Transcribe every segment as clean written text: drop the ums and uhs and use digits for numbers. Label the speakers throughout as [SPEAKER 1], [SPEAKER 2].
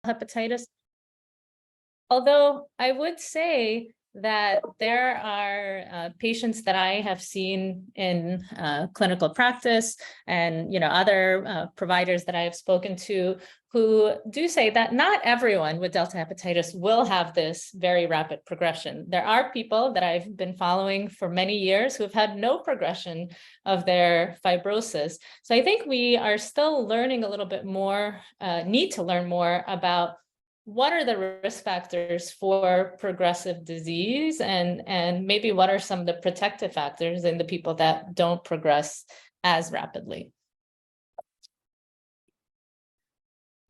[SPEAKER 1] hepatitis. Although I would say that there are patients that I have seen in clinical practice and other providers that I have spoken to who do say that not everyone with delta hepatitis will have this very rapid progression. There are people that I've been following for many years who have had no progression of their fibrosis. So I think we are still learning a little bit more, need to learn more about what are the risk factors for progressive disease, and maybe what are some of the protective factors in the people that don't progress as rapidly.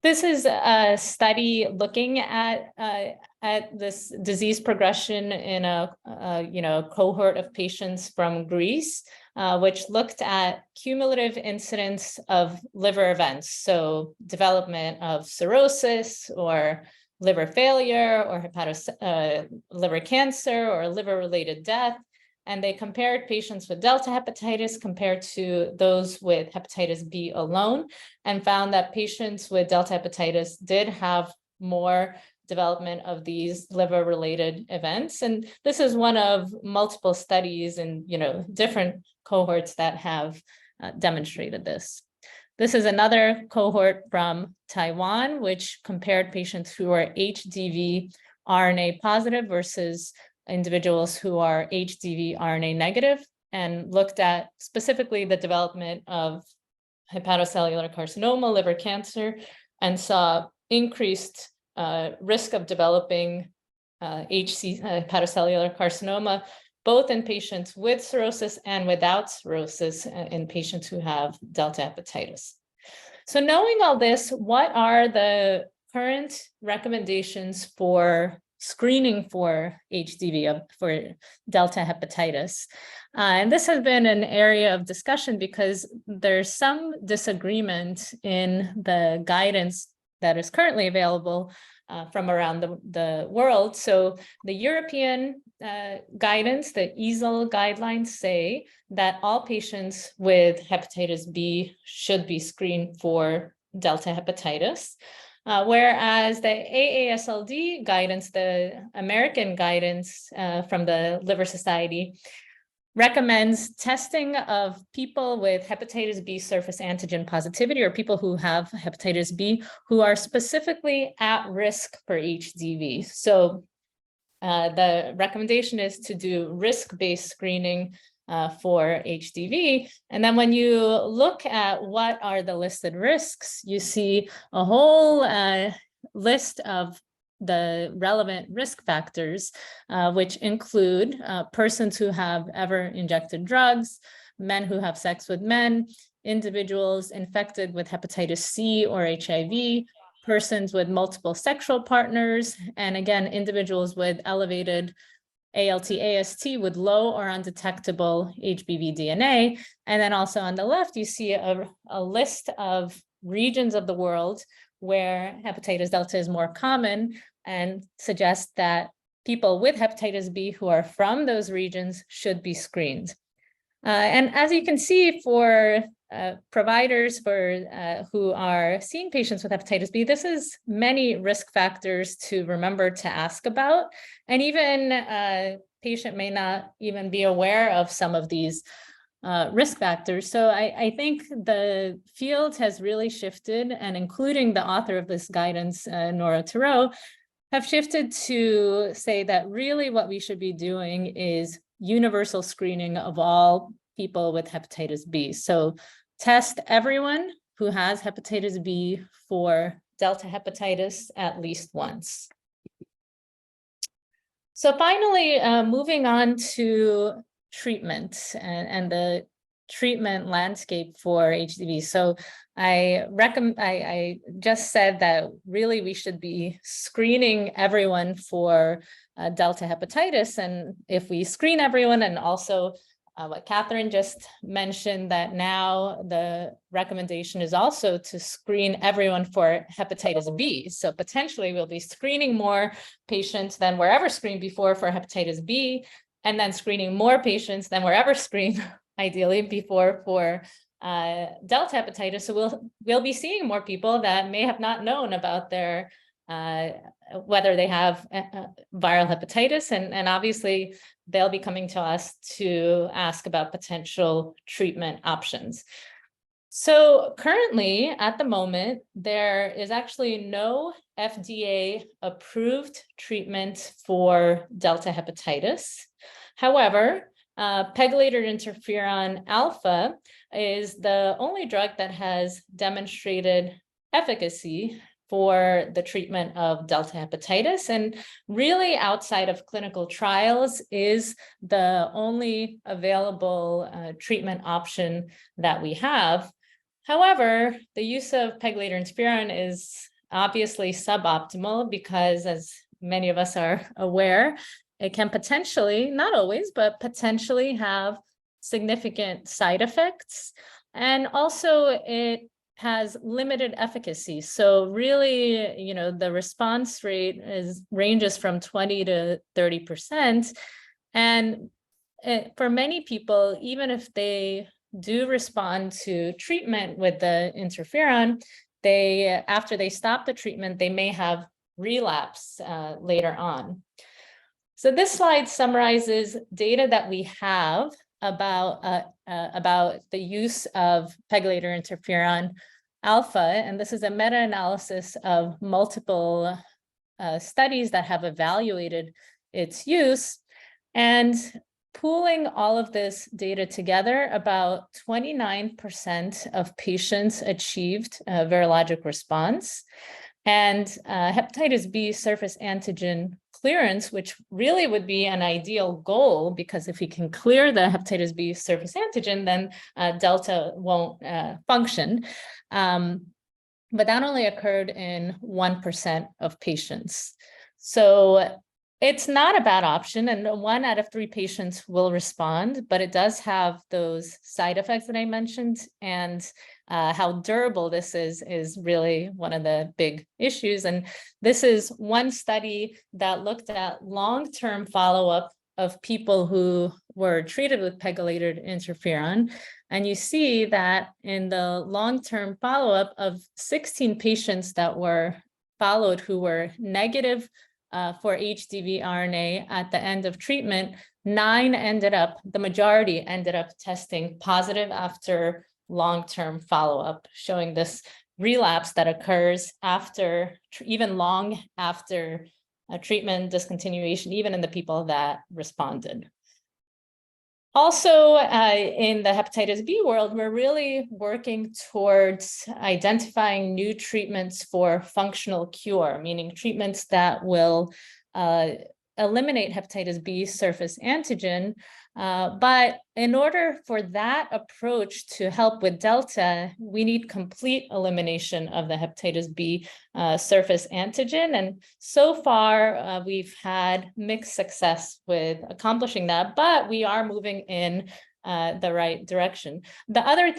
[SPEAKER 1] This is a study looking at this disease progression in a cohort of patients from Greece, which looked at cumulative incidence of liver events, so development of cirrhosis or liver failure or liver cancer or liver-related death. And they compared patients with delta hepatitis compared to those with hepatitis B alone, and found that patients with delta hepatitis did have more development of these liver-related events. And this is one of multiple studies in different cohorts that have demonstrated this. This is another cohort from Taiwan, which compared patients who are HDV RNA positive versus individuals who are HDV RNA negative, and looked at specifically the development of hepatocellular carcinoma, liver cancer, and saw increased risk of developing hepatocellular carcinoma, both in patients with cirrhosis and without cirrhosis in patients who have delta hepatitis. So knowing all this, what are the current recommendations for screening for HDV, for delta hepatitis? And this has been an area of discussion because there's some disagreement in the guidance that is currently available from around the world. So the European guidance, the EASL guidelines, say that all patients with hepatitis B should be screened for delta hepatitis. Whereas the AASLD guidance, the American guidance from the Liver Society, recommends testing of people with hepatitis B surface antigen positivity, or people who have hepatitis B who are specifically at risk for HDV. So the recommendation is to do risk-based screening for HDV. And then when you look at what are the listed risks, you see a whole list of the relevant risk factors, which include persons who have ever injected drugs, men who have sex with men, individuals infected with hepatitis C or HIV, persons with multiple sexual partners, and again, individuals with elevated ALT, AST with low or undetectable HBV DNA. And then also on the left, you see a list of regions of the world where hepatitis delta is more common, and suggests that people with hepatitis B who are from those regions should be screened. And as you can see, for providers who are seeing patients with hepatitis B, this is many risk factors to remember to ask about. And even a patient may not even be aware of some of these risk factors. So I think the field has really shifted, and including the author of this guidance, Nora Turow, have shifted to say that really what we should be doing is universal screening of all people with hepatitis B. So test everyone who has hepatitis B for delta hepatitis at least once. So finally, moving on to treatment and the treatment landscape for HDV. So I just said that really we should be screening everyone for delta hepatitis. And if we screen everyone, and also what Catherine just mentioned, that now the recommendation is also to screen everyone for hepatitis B. So potentially we'll be screening more patients than were ever screened before for hepatitis B, and then screening more patients than were ever screened ideally before for delta hepatitis. So we'll be seeing more people that may have not known about their whether they have viral hepatitis, and obviously they'll be coming to us to ask about potential treatment options. So currently, at the moment, there is actually no FDA approved treatment for Delta hepatitis. However, pegylated interferon alpha is the only drug that has demonstrated efficacy for the treatment of Delta hepatitis, and really outside of clinical trials is the only available treatment option that we have. However, the use of pegylated interferon is obviously suboptimal because, as many of us are aware, it can potentially, not always, but potentially have significant side effects. And also it has limited efficacy. So really, you know, the response rate ranges from 20 to 30%. And for many people, even if they do respond to treatment with the interferon, after they stop the treatment, they may have relapse later on. So this slide summarizes data that we have about the use of pegylated interferon alpha, and this is a meta-analysis of multiple studies that have evaluated its use. And pooling all of this data together, about 29% of patients achieved a virologic response. And hepatitis B surface antigen clearance, which really would be an ideal goal, because if we can clear the hepatitis B surface antigen, then Delta won't function. But that only occurred in 1% of patients. So it's not a bad option, and 1 out of 3 patients will respond, but it does have those side effects that I mentioned, and how durable this is really one of the big issues. And this is one study that looked at long-term follow-up of people who were treated with pegylated interferon. And you see that in the long-term follow-up of 16 patients that were followed who were negative for HDV RNA at the end of treatment, 9 the majority ended up testing positive after long-term follow-up, showing this relapse that occurs after, even long after treatment discontinuation, even in the people that responded. Also, in the hepatitis B world, we're really working towards identifying new treatments for functional cure, meaning treatments that will eliminate hepatitis B surface antigen. But in order for that approach to help with Delta, we need complete elimination of the hepatitis B surface antigen. And so far, we've had mixed success with accomplishing that, but we are moving in the right direction. The other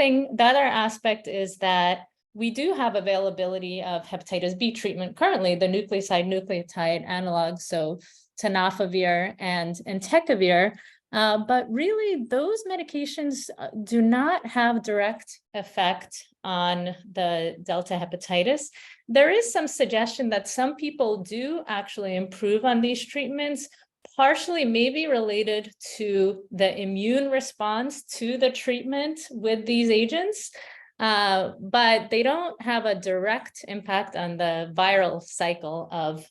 [SPEAKER 1] aspect is that we do have availability of hepatitis B treatment currently, the nucleoside-nucleotide analogs, so tenofovir and entecavir. But really, those medications do not have direct effect on the Delta hepatitis. There is some suggestion that some people do actually improve on these treatments, partially maybe related to the immune response to the treatment with these agents, but they don't have a direct impact on the viral cycle of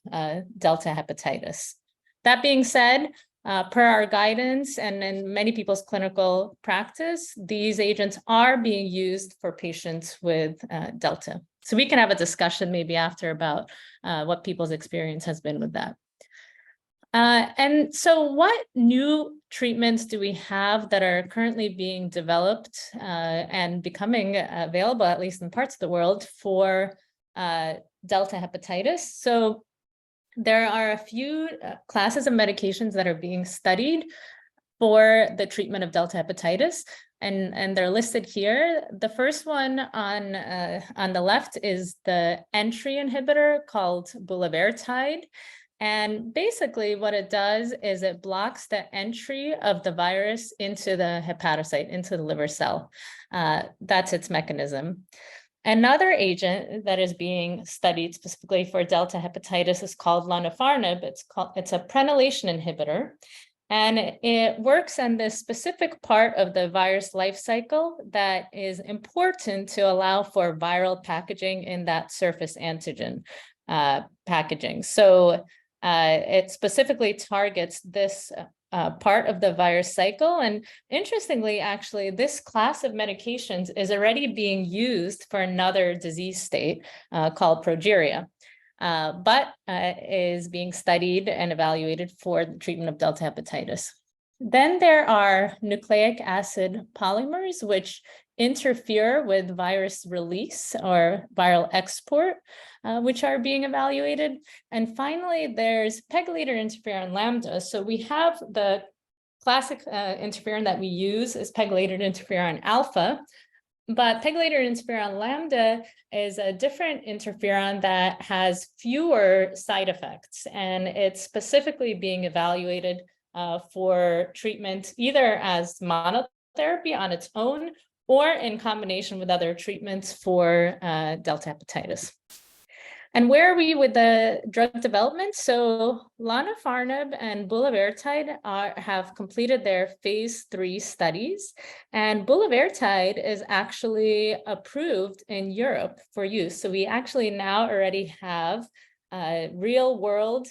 [SPEAKER 1] Delta hepatitis. That being said, per our guidance and in many people's clinical practice, these agents are being used for patients with Delta. So we can have a discussion maybe after about what people's experience has been with that. And so what new treatments do we have that are currently being developed and becoming available, at least in parts of the world, for Delta hepatitis? So there are a few classes of medications that are being studied for the treatment of Delta hepatitis, and they're listed here. The first one on the left is the entry inhibitor called bulevirtide. And basically what it does is it blocks the entry of the virus into the hepatocyte, into the liver cell. That's its mechanism. Another agent that is being studied specifically for delta hepatitis is called lonafarnib. It's a prenylation inhibitor, and it works on this specific part of the virus life cycle that is important to allow for viral packaging in that surface antigen packaging. So it specifically targets this part of the virus cycle. And interestingly, actually, this class of medications is already being used for another disease state called progeria, but is being studied and evaluated for the treatment of delta hepatitis. Then there are nucleic acid polymers, which interfere with virus release or viral export, which are being evaluated. And finally, there's pegylated interferon lambda. So we have the classic interferon that we use is pegylated interferon alpha, but pegylated interferon lambda is a different interferon that has fewer side effects, and it's specifically being evaluated for treatment either as monotherapy on its own or in combination with other treatments for delta hepatitis. And where are we with the drug development? So lonafarnib and bulevirtide have completed their phase 3 studies, and bulevirtide is actually approved in Europe for use. So we actually now already have real world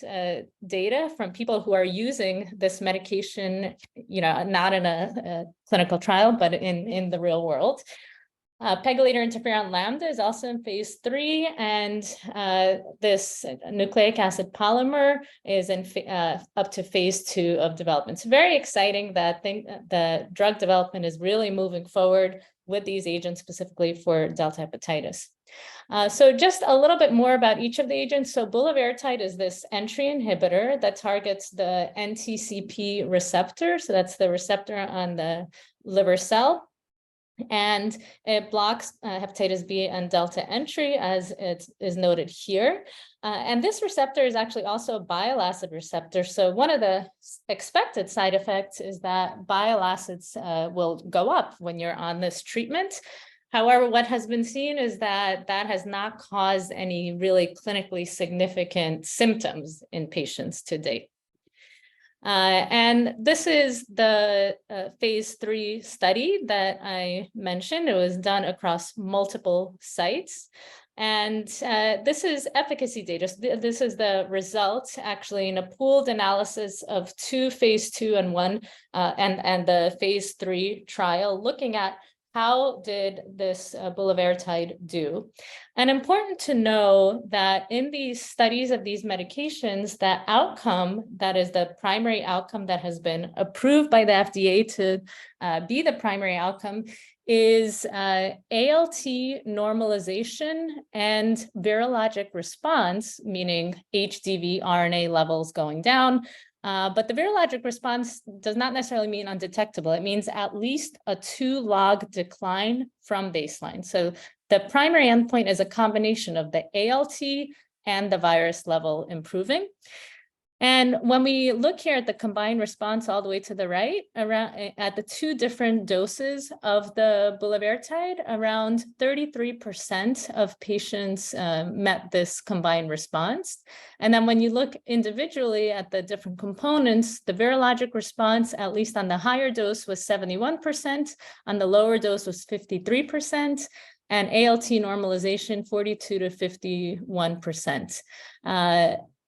[SPEAKER 1] data from people who are using this medication, not in a clinical trial, but in the real world. Pegylated interferon lambda is also in phase 3, and this nucleic acid polymer is in up to phase 2 of development. It's very exciting that the drug development is really moving forward with these agents specifically for delta hepatitis. So just a little bit more about each of the agents. So bulevirtide is this entry inhibitor that targets the NTCP receptor. So that's the receptor on the liver cell. And it blocks hepatitis B and delta entry, as it is noted here. And this receptor is actually also a bile acid receptor. So one of the expected side effects is that bile acids will go up when you're on this treatment. However, what has been seen is that that has not caused any really clinically significant symptoms in patients to date. And this is the phase 3 study that I mentioned. It was done across multiple sites. And this is efficacy data. So this is the results actually in a pooled analysis of 2 phase 2 and 1 and the phase 3 trial, looking at how did this bulevirtide do? And important to know that in these studies of these medications, that outcome, that is the primary outcome that has been approved by the FDA to be the primary outcome, is ALT normalization and virologic response, meaning HDV RNA levels going down. But the virologic response does not necessarily mean undetectable. It means at least a 2 log decline from baseline. So the primary endpoint is a combination of the ALT and the virus level improving. And when we look here at the combined response all the way to the right, around at the 2 different doses of the bulevirtide, around 33% of patients met this combined response. And then when you look individually at the different components, the virologic response, at least on the higher dose, was 71%, on the lower dose was 53%, and ALT normalization 42 to 51%.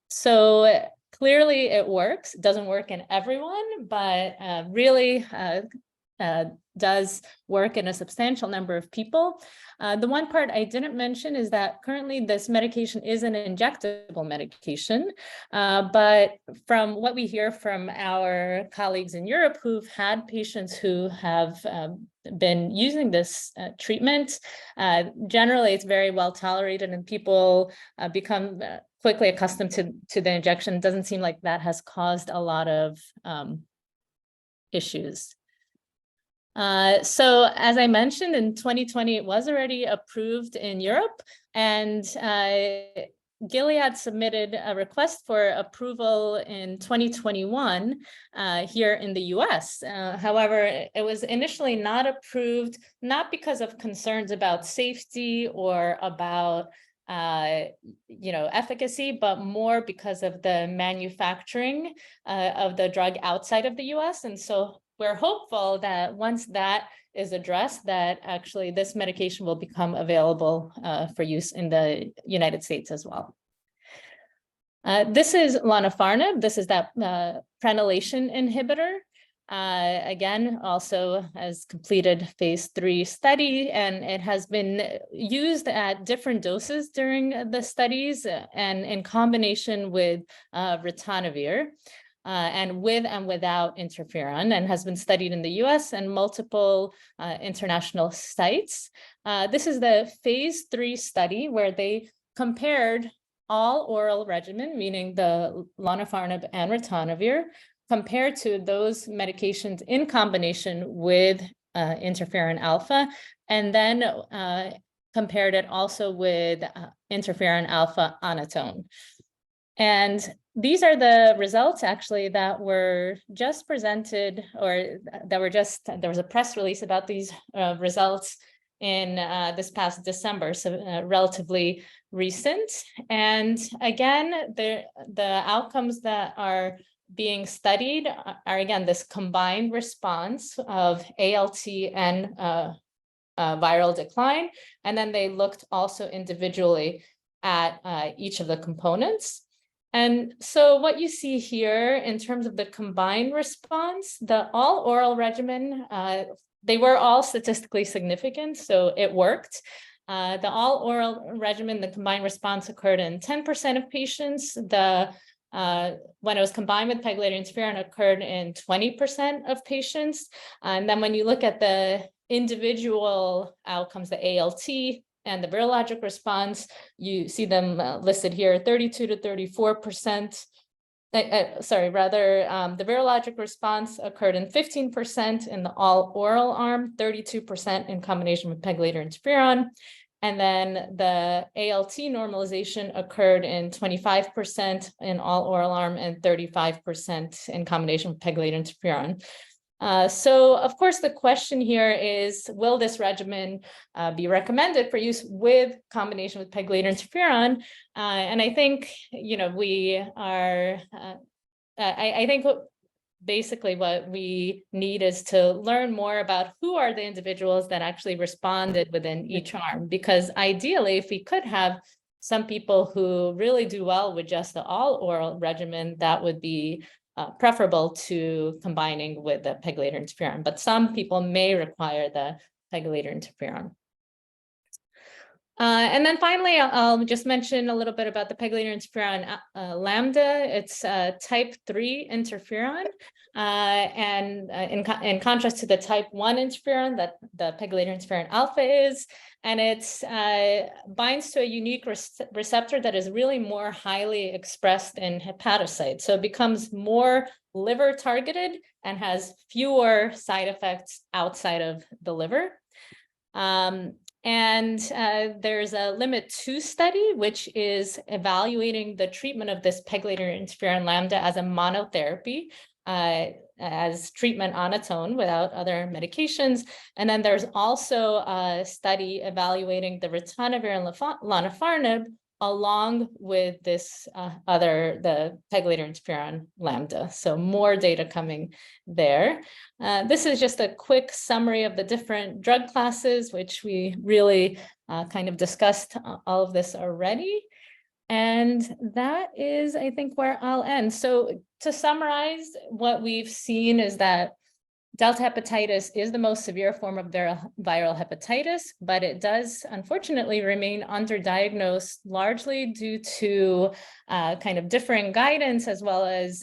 [SPEAKER 1] So clearly it works. It doesn't work in everyone, but really does work in a substantial number of people. The one part I didn't mention is that currently this medication is an injectable medication, but from what we hear from our colleagues in Europe who've had patients who have been using this treatment, generally it's very well tolerated and people become quickly accustomed to the injection. It doesn't seem like that has caused a lot of issues. So as I mentioned, in 2020, it was already approved in Europe, and Gilead submitted a request for approval in 2021 here in the US. However, it was initially not approved, not because of concerns about safety or about efficacy, but more because of the manufacturing of the drug outside of the US. And so we're hopeful that once that is addressed, that actually this medication will become available for use in the United States as well. This is lonafarnib. This is that prenylation inhibitor. Again, also has completed phase 3 study, and it has been used at different doses during the studies and in combination with ritonavir. And with and without interferon, and has been studied in the US and multiple international sites. This is the phase 3 study where they compared all oral regimen, meaning the lonafarnib and ritonavir, compared to those medications in combination with interferon alpha, and then compared it also with interferon alpha on its own. And these are the results actually that were just presented, or that were just, there was a press release about these results in this past December, so relatively recent. And again, the outcomes that are being studied are again, this combined response of ALT and viral decline. And then they looked also individually at each of the components. And so what you see here in terms of the combined response, the all oral regimen, they were all statistically significant, so it worked. The all oral regimen, the combined response occurred in 10% of patients. When it was combined with pegylated interferon, occurred in 20% of patients. And then when you look at the individual outcomes, the ALT, and the virologic response, you see them listed here, 32 to 34%. The virologic response occurred in 15% in the all oral arm, 32% in combination with pegylated interferon. And then the ALT normalization occurred in 25% in all oral arm and 35% in combination with pegylated interferon. So of course, the question here is, will this regimen be recommended for use with combination with pegylated interferon? And I think, we are, I think basically what we need is to learn more about who are the individuals that actually responded within each arm, because ideally, if we could have some people who really do well with just the all oral regimen, that would be preferable to combining with the pegylated interferon, but some people may require the pegylated interferon. And then finally, I'll just mention a little bit about the pegylated interferon lambda. It's type 3 interferon, and in contrast to the type 1 interferon that the pegylated interferon alpha is, and it binds to a unique receptor that is really more highly expressed in hepatocytes. So it becomes more liver targeted and has fewer side effects outside of the liver. And there's a limit 2 study, which is evaluating the treatment of this pegylated interferon lambda as a monotherapy, as treatment on its own without other medications. And then there's also a study evaluating the ritonavir and lonafarnib along with this the pegylated interferon lambda. So more data coming there. This is just a quick summary of the different drug classes, which we really kind of discussed all of this already. And that is, I think, where I'll end. So to summarize, what we've seen is that delta hepatitis is the most severe form of viral hepatitis, but it does unfortunately remain underdiagnosed, largely due to kind of differing guidance, as well as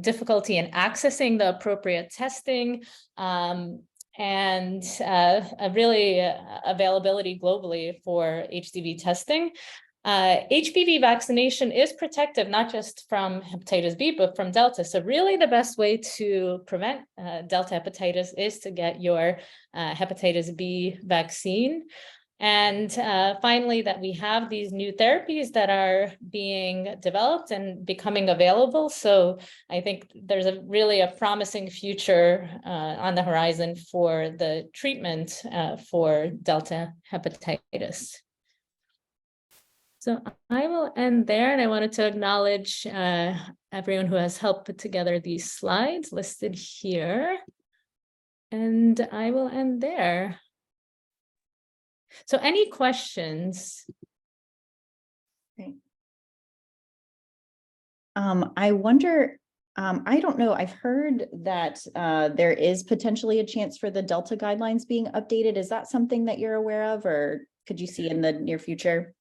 [SPEAKER 1] difficulty in accessing the appropriate testing, and really availability globally for HDV testing. HPV vaccination is protective, not just from hepatitis B, but from Delta. So really the best way to prevent Delta hepatitis is to get your hepatitis B vaccine. And finally, that we have these new therapies that are being developed and becoming available. So I think there's really a promising future on the horizon for the treatment for Delta hepatitis. So I will end there, and I wanted to acknowledge everyone who has helped put together these slides listed here. And I will end there. So any questions?
[SPEAKER 2] Okay. I wonder, I don't know, I've heard that there is potentially a chance for the Delta guidelines being updated. Is that something that you're aware of, or could you see in the near future?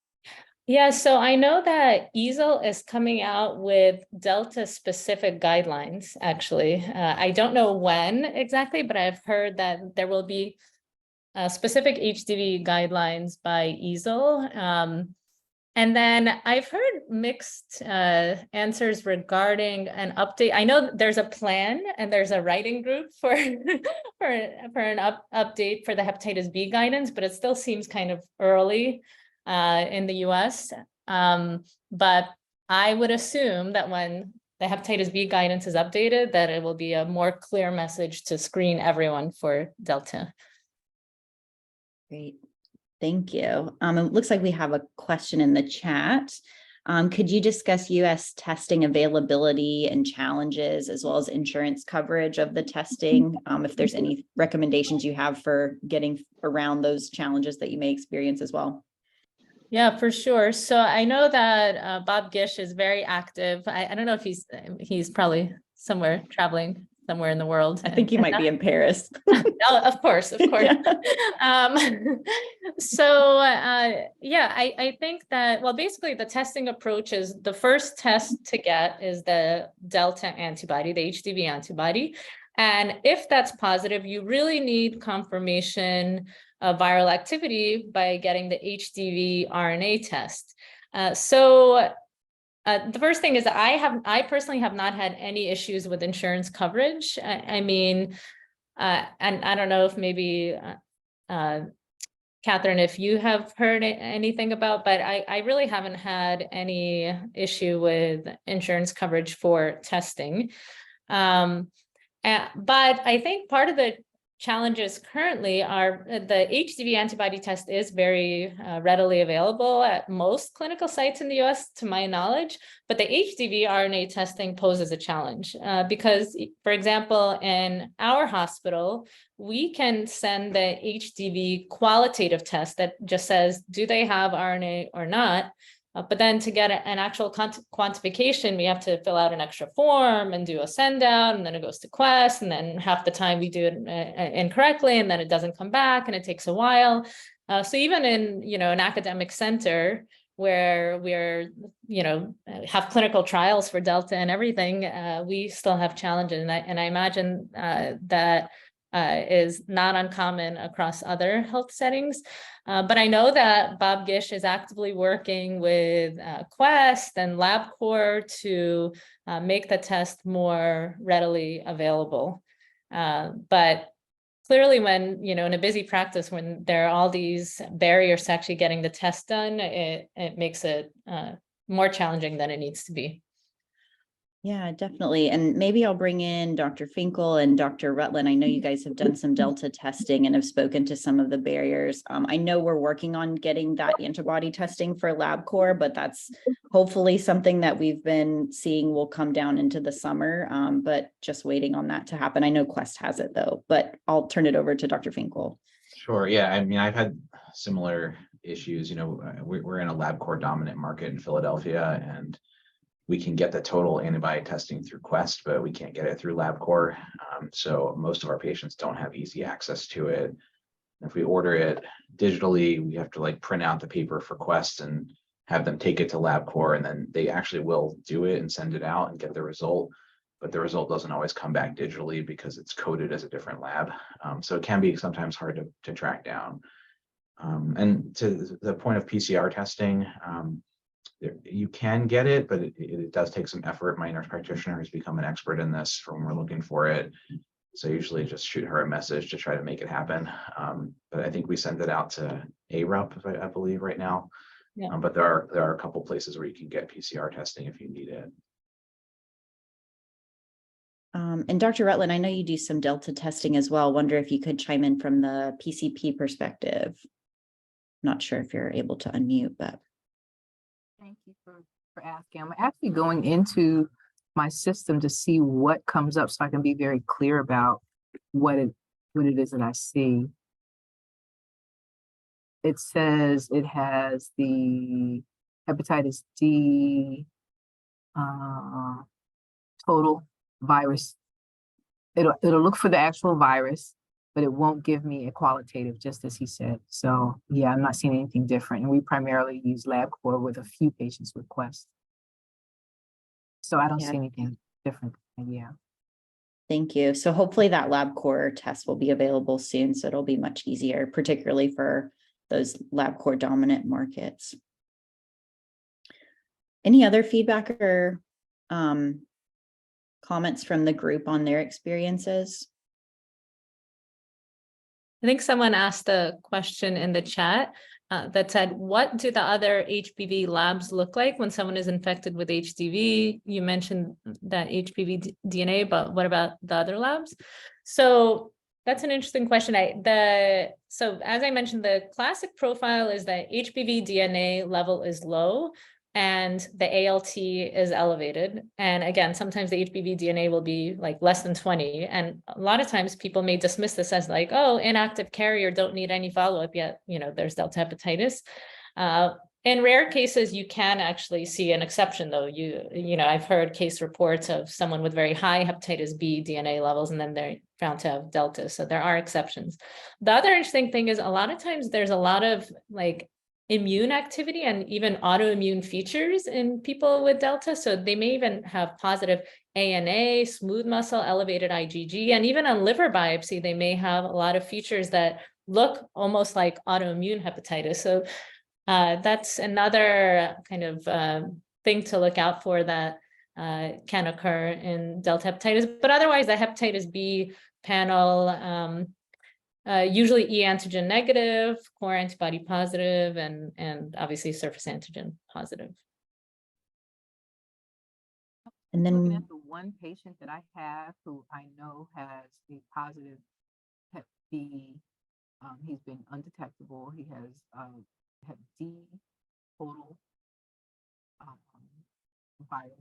[SPEAKER 1] Yeah, so I know that EASL is coming out with Delta specific guidelines, actually. I don't know when exactly, but I've heard that there will be specific HDV guidelines by EASL. And then I've heard mixed answers regarding an update. I know there's a plan and there's a writing group for for an update for the hepatitis B guidance, but it still seems kind of early in the US. But I would assume that when the hepatitis B guidance is updated, that it will be a more clear message to screen everyone for Delta.
[SPEAKER 2] Great. Thank you. It looks like we have a question in the chat. Could you discuss US testing availability and challenges, as well as insurance coverage of the testing? If there's any recommendations you have for getting around those challenges that you may experience as well.
[SPEAKER 1] Yeah, for sure. So I know that Bob Gish is very active. I don't know if he's probably somewhere traveling somewhere in the world.
[SPEAKER 2] I think he might be in Paris.
[SPEAKER 1] Oh, of course. Yeah. Yeah, I think that, well, basically the testing approach is the first test to get is the Delta antibody, the HDV antibody. And if that's positive, you really need confirmation of viral activity by getting the HDV RNA test. The first thing is I personally have not had any issues with insurance coverage. I mean, and I don't know if maybe, Catherine, if you have heard anything about, but I really haven't had any issue with insurance coverage for testing. But I think part of the challenges currently are the HDV antibody test is very readily available at most clinical sites in the US, to my knowledge, but the HDV RNA testing poses a challenge because, for example, in our hospital, we can send the HDV qualitative test that just says, do they have RNA or not? But then to get an actual quantification, we have to fill out an extra form and do a send out, and then it goes to Quest, and then half the time we do it incorrectly, and then it doesn't come back, and it takes a while. So even in an academic center where we're have clinical trials for Delta and everything, we still have challenges, and I imagine that is not uncommon across other health settings. But I know that Bob Gish is actively working with Quest and LabCorp to make the test more readily available. But clearly when, in a busy practice, when there are all these barriers to actually getting the test done, it makes it more challenging than it needs to be.
[SPEAKER 2] Yeah, definitely. And maybe I'll bring in Dr. Finkel and Dr. Rutland. I know you guys have done some Delta testing and have spoken to some of the barriers. I know we're working on getting that antibody testing for LabCorp, but that's hopefully something that we've been seeing will come down into the summer, but just waiting on that to happen. I know Quest has it though, but I'll turn it over to Dr. Finkel.
[SPEAKER 3] Sure. Yeah. I mean, I've had similar issues. We're in a LabCorp dominant market in Philadelphia, and we can get the total antibody testing through Quest, but we can't get it through LabCorp. So most of our patients don't have easy access to it. If we order it digitally, we have to print out the paper for Quest and have them take it to LabCorp, and then they actually will do it and send it out and get the result. But the result doesn't always come back digitally because it's coded as a different lab. So it can be sometimes hard to track down. And to the point of PCR testing, you can get it, but it does take some effort. My nurse practitioner has become an expert in this from when we're looking for it. So usually just shoot her a message to try to make it happen. But I think we send it out to ARUP, I believe, right now.
[SPEAKER 1] Yeah.
[SPEAKER 3] But there are a couple places where you can get PCR testing if you need it.
[SPEAKER 2] And Dr. Rutland, I know you do some Delta testing as well. Wonder if you could chime in from the PCP perspective. Not sure if you're able to unmute, but.
[SPEAKER 4] Thank you for asking. I'm actually going into my system to see what comes up so I can be very clear about what it is that I see. It says it has the hepatitis D total virus. It'll look for the actual virus, but it won't give me a qualitative, just as he said. So yeah, I'm not seeing anything different. And we primarily use LabCorp with a few patients with Quest. So I don't see anything different. Yeah.
[SPEAKER 2] Thank you. So hopefully that LabCorp test will be available soon. So it'll be much easier, particularly for those LabCorp dominant markets. Any other feedback or comments from the group on their experiences?
[SPEAKER 1] I think someone asked a question in the chat that said, what do the other HPV labs look like when someone is infected with HDV? You mentioned that HPV DNA, but what about the other labs? So that's an interesting question. So as I mentioned, the classic profile is that HPV DNA level is low and the ALT is elevated. And again, sometimes the HPV DNA will be like less than 20. And a lot of times people may dismiss this as like, oh, inactive carrier, don't need any follow-up yet. You know, there's delta hepatitis. In rare cases, you can actually see an exception though. You know, I've heard case reports of someone with very high hepatitis B DNA levels, and then they're found to have delta. So there are exceptions. The other interesting thing is a lot of times there's a lot of like immune activity and even autoimmune features in people with delta. So they may even have positive ANA, smooth muscle, elevated IgG, and even on liver biopsy, they may have a lot of features that look almost like autoimmune hepatitis. So that's another kind of thing to look out for that can occur in delta hepatitis. But otherwise, the hepatitis B panel, usually E antigen negative, core antibody positive, and obviously surface antigen positive.
[SPEAKER 2] And then
[SPEAKER 4] looking at the one patient that I have who I know has a positive Hep B, he's been undetectable. He has Hep D total virus.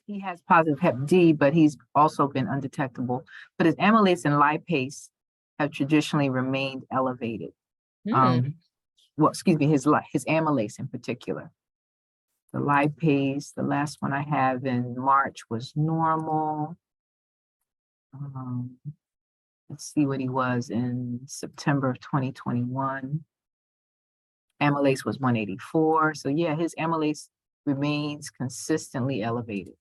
[SPEAKER 4] He has positive Hep D, but he's also been undetectable. But his amylase and lipase have traditionally remained elevated. Well, excuse me, his amylase in particular. The lipase, the last one I have in March was normal. Let's see what he was in September of 2021. Amylase was 184. So yeah, his amylase remains consistently elevated.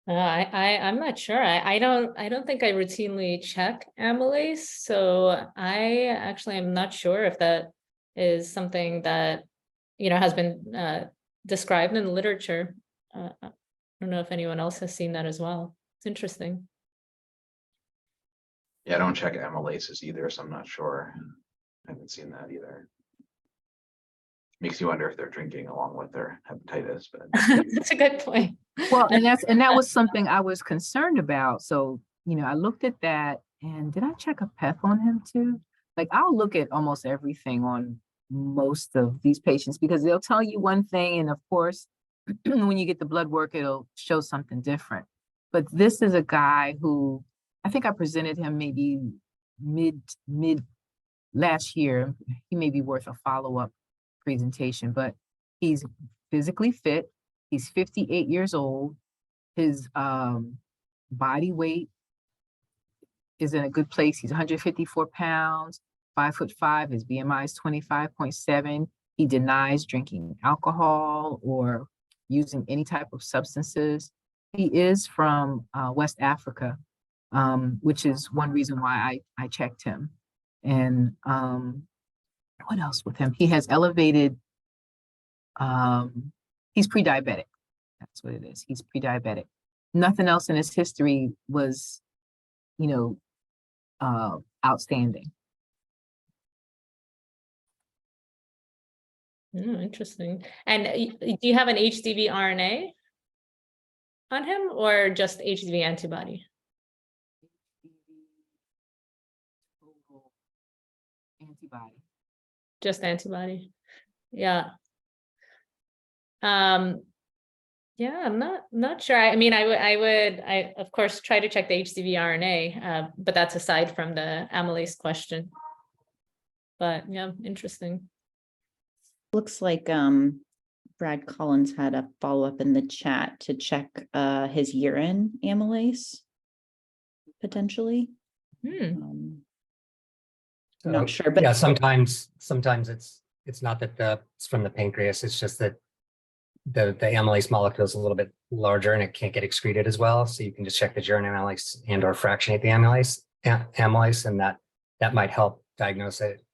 [SPEAKER 1] I'm not sure. I don't think I routinely check amylase, so I actually am not sure if that is something that has been described in the literature. I don't know if anyone else has seen that as well. It's interesting.
[SPEAKER 3] Yeah, I don't check amylases either, so I'm not sure. I haven't seen that either. Makes you wonder if they're drinking along with their hepatitis, but
[SPEAKER 1] That's a good point.
[SPEAKER 4] Well, and that was something I was concerned about. So, I looked at that, and did I check a PEP on him too? Like, I'll look at almost everything on most of these patients because they'll tell you one thing, and of course, when you get the blood work, it'll show something different. But this is a guy who I think I presented him maybe mid last year. He may be worth a follow-up presentation, but he's physically fit. He's 58 years old. His body weight is in a good place. He's 154 pounds, 5'5". His BMI is 25.7. He denies drinking alcohol or using any type of substances. He is from West Africa, which is one reason why I checked him. And what else with him? He has elevated, he's pre-diabetic. That's what it is. He's pre-diabetic. nothing else in his history was, you know, outstanding.
[SPEAKER 1] Interesting. And do you have an HDV RNA on him or just HDV antibody?
[SPEAKER 4] Total antibody.
[SPEAKER 1] Just antibody. Yeah. Yeah, I'm not sure. I mean, I would of course try to check the HDV RNA, but that's aside from the amylase question. But yeah, interesting.
[SPEAKER 2] Looks like Brad Collins had a follow-up in the chat to check his urine amylase potentially. Not sure, but
[SPEAKER 5] yeah, sometimes it's not that it's from the pancreas, it's just that the amylase molecule is a little bit larger and it can't get excreted as well. So you can just check the urine amylase and or fractionate the amylase, and that might help diagnose it.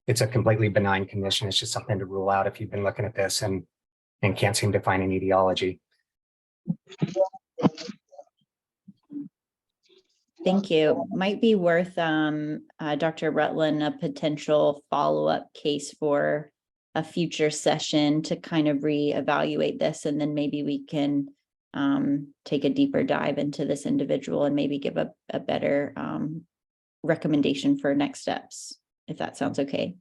[SPEAKER 5] It's a completely benign condition. It's just something to rule out if you've been looking at this and can't seem to find an etiology.
[SPEAKER 2] thank you. Might be worth Dr. Rutland a potential follow-up case for a future session to kind of reevaluate this, and then maybe we can take a deeper dive into this individual and maybe give a better recommendation for next steps, if that sounds okay.